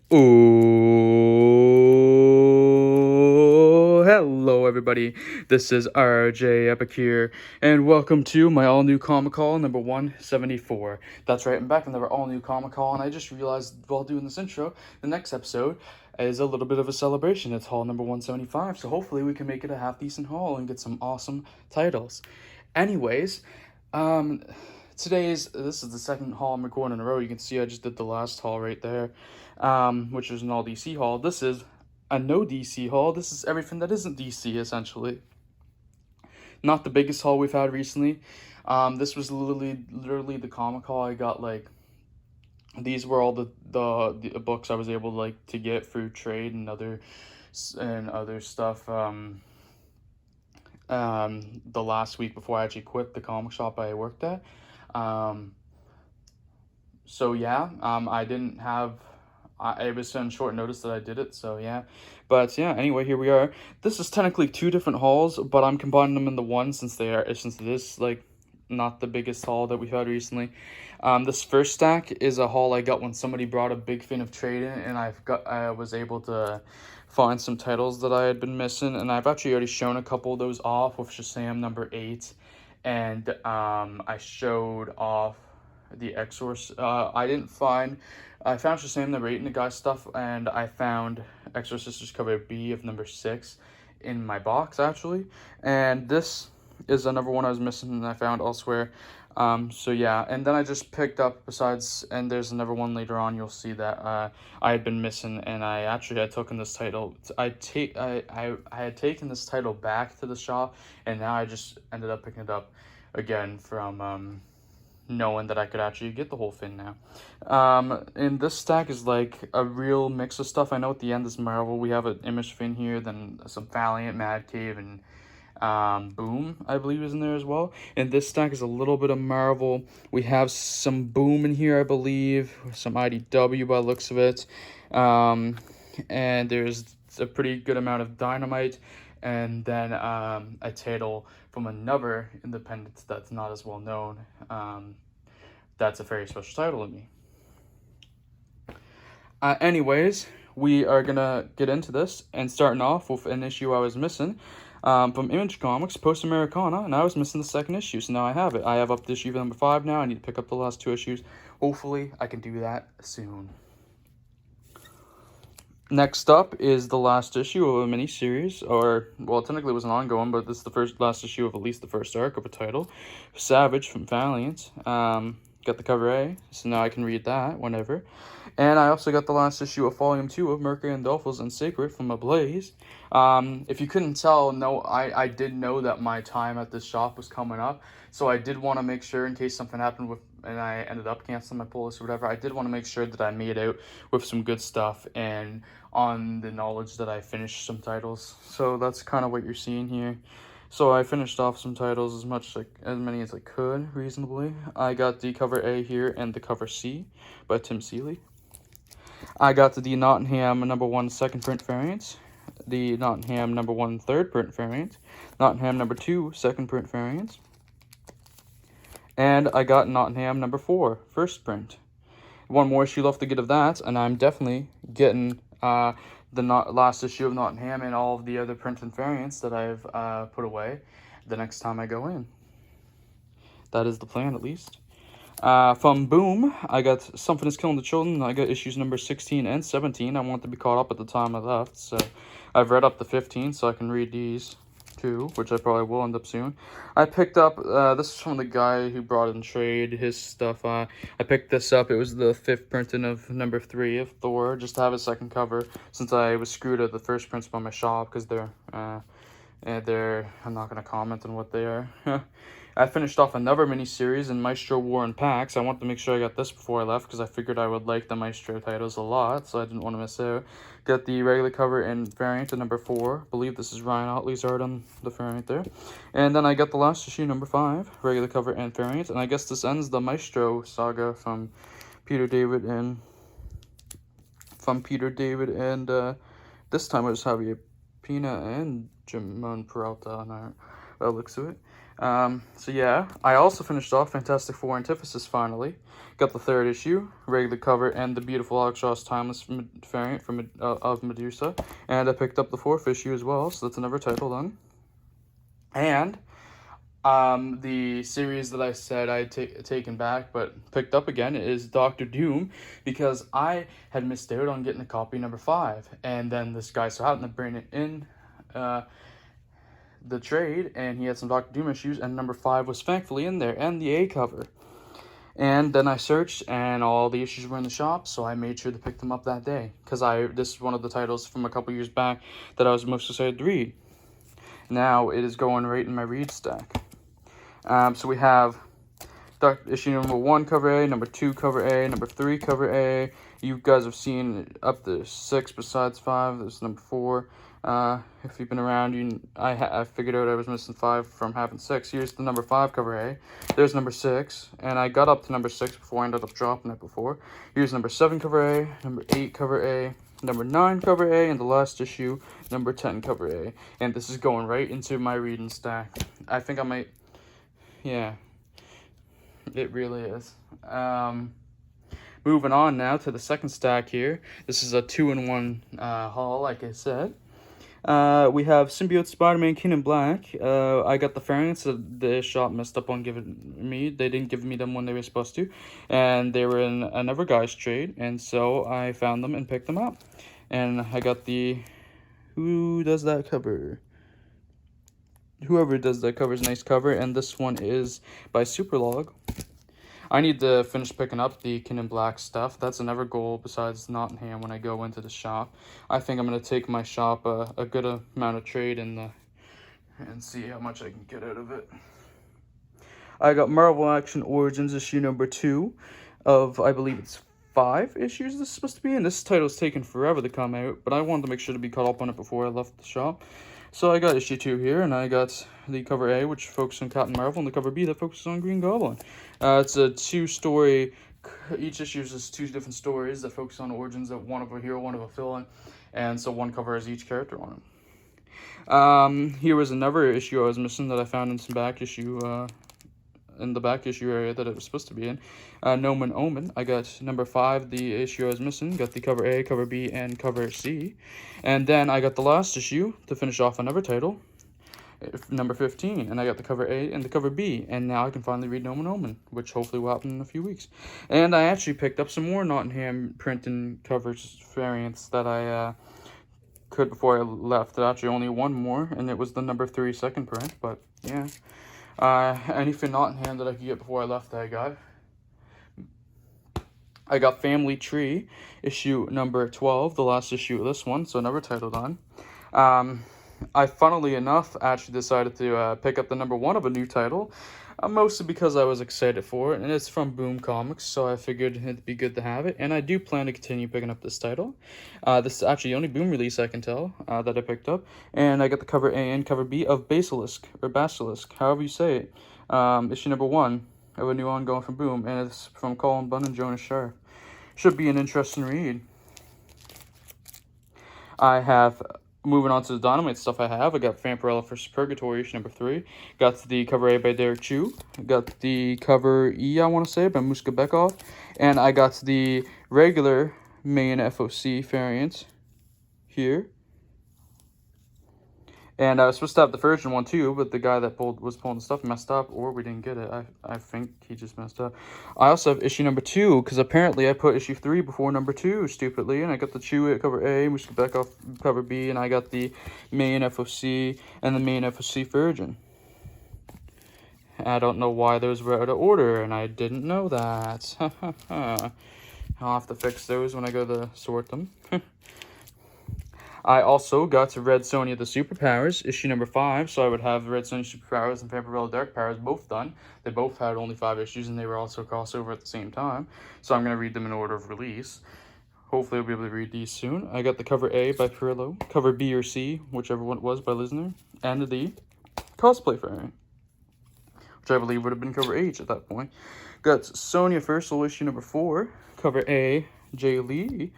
Oh, hello everybody. This is RJ Epic here, and welcome to my all-new comic call number 174. That's right, I'm back with another all-new comic call, and I just realized while doing this intro, the next episode is a little bit of a celebration. It's haul number 175, so hopefully we can make it a half-decent haul and get some awesome titles. Anyways, um, this is the second haul I'm recording in a row. You can see I just did the last haul right there, which was an all DC haul. This is a no DC haul. This is everything that isn't DC essentially. Not the biggest haul we've had recently. This was literally the comic haul. I got like these were all the books I was able to get through trade and other stuff. The last week before I actually quit the comic shop I worked at. Um, so yeah, I didn't have. It was on short notice that I did it, so yeah. But yeah, anyway, here we are. This is technically two different hauls, but I'm combining them into one since it is like not the biggest haul that we've had recently. This first stack is a haul I got when somebody brought a big fin of trade in, and I was able to find some titles that I had been missing, and I've actually already shown a couple of those off with Shazam number 8, and I showed off the Exorcist. I found Shazam number 8 in the guy's stuff, and I found Exorcist's cover B of number 6 in my box actually, and this is another one I was missing and I found elsewhere. So yeah, and then I just picked up and there's another one later on. You'll see that I had been missing, and I actually had taken this title. I had taken this title back to the shop, and now I just ended up picking it up again from knowing that I could actually get the whole thing now. And this stack is like a real mix of stuff. I know at the end is Marvel. We have an Image fin here, then some Valiant, Mad Cave, and Boom, I believe, is in there as well. And this stack is a little bit of Marvel. We have some Boom in here, I believe, some IDW by the looks of it. And there's a pretty good amount of Dynamite, and then a title from another independent that's not as well known. That's a very special title to me. Anyways, we are gonna get into this, and starting off with an issue I was missing from Image Comics, Post Americana, and I was missing the second issue, so now I have it. I have up to issue number 5 now. I need to pick up the last 2 issues. Hopefully, I can do that soon. Next up is the last issue of a mini-series, or, well, technically it was an ongoing, but this is the last issue of at least the first arc of a title. Savage from Valiant. Got the cover A, so now I can read that whenever. And I also got the last issue of Volume 2 of Mercury and Dolphins and Sacred from Ablaze. If you couldn't tell, no, I did know that my time at this shop was coming up, so I did want to make sure, in case something happened and I ended up canceling my pull list or whatever, I did want to make sure that I made out with some good stuff and on the knowledge that I finished some titles. So that's kind of what you're seeing here. So I finished off some titles as many as I could reasonably. I got the cover A here and the cover C by Tim Seeley. I got the Nottingham number 1 second print variant, the Nottingham number 1 third print variant, Nottingham number 2 second print variant, and I got Nottingham number 4 first print. One more issue left to get of that, and I'm definitely getting the last issue of Nottingham and all of the other print and variants that I've put away the next time I go in. That is the plan, at least. From Boom, I got Something is Killing the Children. I got issues number 16 and 17. I want to be caught up at the time I left, so I've read up to 15, so I can read these too, which I probably will end up soon. I picked up, this is from the guy who brought in trade his stuff. I picked this up. It was the 5th printing of number 3 of Thor, just to have a second cover, since I was screwed at the first prints by my shop, because I'm not going to comment on what they are. I finished off another mini-series in Maestro War and Pax. I wanted to make sure I got this before I left, because I figured I would like the Maestro titles a lot, so I didn't want to miss out. Got the regular cover and variant at number 4. I believe this is Ryan Otley's art on the variant there. And then I got the last issue, number 5, regular cover and variant. And I guess this ends the Maestro saga from Peter David and this time it was Javier Pina and Jimon Peralta on art. That looks of it. So yeah, I also finished off Fantastic Four Antithesis finally. Got the third issue, regular cover, and the beautiful Alex Ross Timeless variant from of Medusa. And I picked up the fourth issue as well, so that's another title done. And the series that I said I'd taken back but picked up again is Doctor Doom, because I had missed out on getting a copy number 5, and then this guy so happened to bring it in the trade, and he had some Doctor Doom issues, and number 5 was thankfully in there, and the A cover. And then I searched, and all the issues were in the shop, so I made sure to pick them up that day, because this is one of the titles from a couple years back that I was most excited to read. Now it is going right in my read stack. So we have issue number 1 cover A, number 2 cover A, number 3 cover A. You guys have seen up to 6 besides 5. There's number 4. If you've been around, I figured out I was missing 5 from having 6. Here's the number 5 cover A. There's number 6, and I got up to number 6 before I ended up dropping it before. Here's number 7 cover A, number 8 cover A, number 9 cover A, and the last issue, number 10 cover A. And this is going right into my reading stack. I think I might, yeah, it really is. Moving on now to the second stack here. This is a 2-in-1 haul, like I said. We have Symbiote Spider-Man King in Black. I got the variants that the shop messed up on giving me. They didn't give me them when they were supposed to. And they were in another guy's trade. And so I found them and picked them up. And I got the... Who does that cover? Whoever does that cover is a nice cover. And this one is by Superlog. I need to finish picking up the Kin in Black stuff. That's another goal besides Nottingham when I go into the shop. I think I'm going to take my shop a good amount of trade and see how much I can get out of it. I got Marvel Action Origins issue number 2 of, I believe it's 5 issues this is supposed to be. And this title's taken forever to come out, but I wanted to make sure to be caught up on it before I left the shop. So I got issue 2 here, and I got the cover A, which focuses on Captain Marvel, and the cover B that focuses on Green Goblin. It's a 2-story, each issue is just 2 different stories that focus on origins of one of a hero, one of a villain, and so one cover has each character on it. Here was another issue I was missing that I found in some back issue, in the back issue area that it was supposed to be in. Nomen Omen. I got number 5, the issue I was missing. Got the cover A, cover B, and cover C. And then I got the last issue to finish off another title, number 15. And I got the cover A and the cover B. And now I can finally read Nomen Omen, which hopefully will happen in a few weeks. And I actually picked up some more Nottingham print and covers variants that I could before I left. Actually only one more, and it was the number 3 second print, but yeah. Anything Nottingham that I could get before I left that I got. I got Family Tree, issue number 12, the last issue of this one, so another title done. I, funnily enough, actually decided to pick up the number 1 of a new title, mostly because I was excited for it, and it's from Boom Comics, so I figured it'd be good to have it, and I do plan to continue picking up this title. This is actually the only Boom release I can tell that I picked up, and I got the cover A and cover B of Basilisk, or Basilisk, however you say it, issue number 1 of a new ongoing from Boom, and it's from Colin Bunn and Jonas Sharp. Should be an interesting read. I have... Moving on to the Dynamite stuff I got Vampirella vs. Purgatory, issue number 3. Got the cover A by Derek Chu. Got the cover E, I want to say, by Muska Bekov. And I got the regular main FOC variant here. And I was supposed to have the Virgin one too, but the guy that was pulling the stuff messed up, or we didn't get it. I think he just messed up. I also have issue number 2, because apparently I put issue 3 before number 2, stupidly. And I got the Chew cover A, Muska Bekov cover B, and I got the main FOC and the main FOC Virgin. I don't know why those were out of order, and I didn't know that. I'll have to fix those when I go to sort them. I also got Red Sonja the Superpowers, issue number 5, so I would have Red Sonja Superpowers and Vampirella Dark Powers both done. They both had only 5 issues, and they were also crossover at the same time, so I'm going to read them in order of release. Hopefully I'll be able to read these soon. I got the cover A by Perillo, cover B or C, whichever one it was, by Lisner, and the cosplay variant, which I believe would have been cover H at that point. Got Sonya First Soul, issue number 4, cover A, Jay Lee.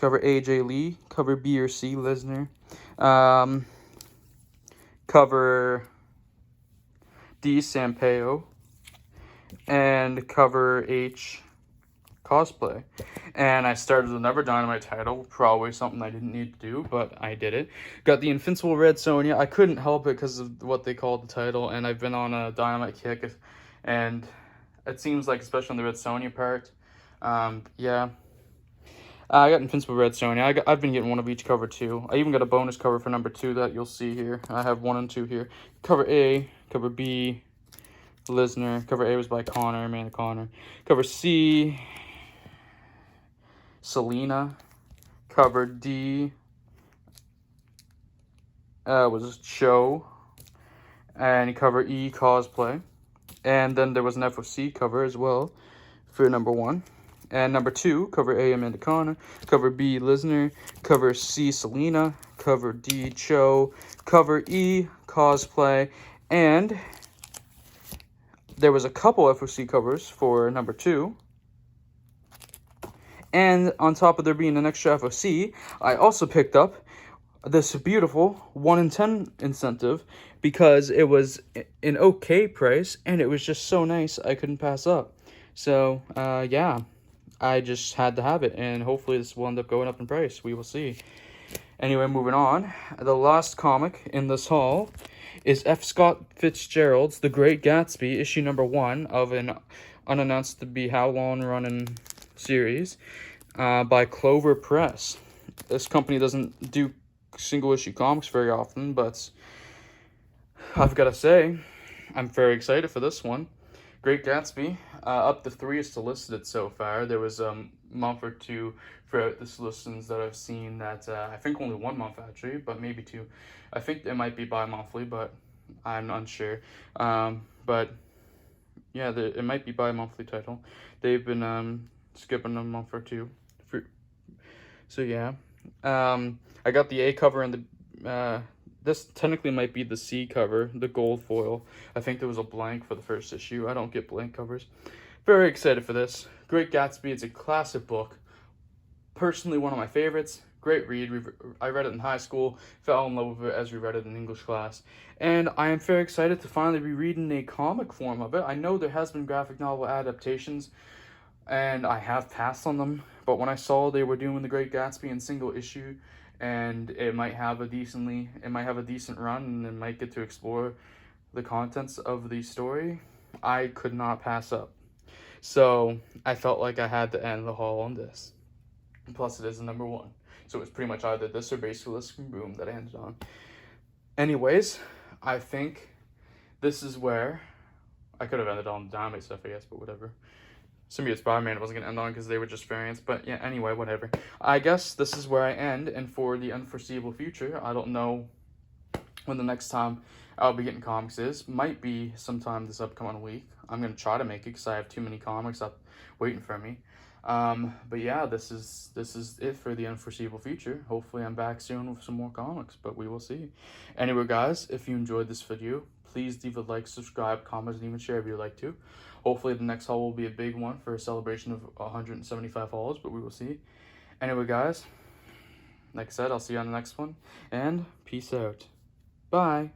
Cover A, J. Lee. Cover B or C, Lesnar. Cover D. Sampaio, and cover H. Cosplay. And I started another Dynamite title, probably something I didn't need to do, but I did it. Got the Invincible Red Sonja. I couldn't help it because of what they called the title, and I've been on a Dynamite kick, and it seems like, especially on the Red Sonja part, yeah. I got Invincible Red Sonja. I've been getting one of each cover too. I even got a bonus cover for number 2 that you'll see here. I have 1 and 2 here. Cover A, cover B, Lisner. Cover A was by Amanda Connor. Cover C, Selena. Cover D was Cho. And cover E, Cosplay. And then there was an FOC cover as well for number 1. And number 2, cover A, Amanda Connor. Cover B, Lisner. Cover C, Selena. Cover D, Cho. Cover E, Cosplay. And there was a couple FOC covers for number 2. And on top of there being an extra FOC, I also picked up this beautiful 1 in 10 incentive because it was an okay price and it was just so nice I couldn't pass up. So, yeah, I just had to have it, and hopefully this will end up going up in price. We will see. Anyway, moving on. The last comic in this haul is F. Scott Fitzgerald's The Great Gatsby, issue number 1 of an unannounced to be how long running series by Clover Press. This company doesn't do single issue comics very often, but I've got to say, I'm very excited for this one. Great Gatsby, up to 3 is solicited so far. There was a month or 2 throughout the solicitations that I've seen that, I think only 1 month actually, but maybe 2. I think it might be bi-monthly, but I'm unsure. But yeah, it might be bi-monthly title. They've been skipping a month or 2. So yeah. I got the A cover and the this technically might be the C cover, the gold foil. I think there was a blank for the first issue. I don't get blank covers. Very excited for this. Great Gatsby. It's a classic book. Personally, one of my favorites. Great read. I read it in high school. Fell in love with it as we read it in English class. And I am very excited to finally be reading a comic form of it. I know there has been graphic novel adaptations, and I have passed on them. But when I saw they were doing The Great Gatsby in single issue, and it might have a decent run, and it might get to explore the contents of the story, I could not pass up. So I felt like I had to end the haul on this. Plus it is the number 1. So it was pretty much either this or Basilisk and Boom that I ended on. Anyways, I think this is where I could have ended on the Dynamite stuff, I guess, but whatever. Symbiote Spider-Man I wasn't going to end on because they were just variants, but yeah, anyway, whatever. I guess this is where I end, and for the unforeseeable future, I don't know when the next time I'll be getting comics is. Might be sometime this upcoming week. I'm going to try to make it because I have too many comics up waiting for me. But yeah, this is it for the unforeseeable future. Hopefully I'm back soon with some more comics, but we will see. Anyway, guys, if you enjoyed this video, please leave a like, subscribe, comment, and even share if you'd like to. Hopefully the next haul will be a big one for a celebration of 175 hauls, but we will see. Anyway, guys, like I said, I'll see you on the next one, and peace out. Bye.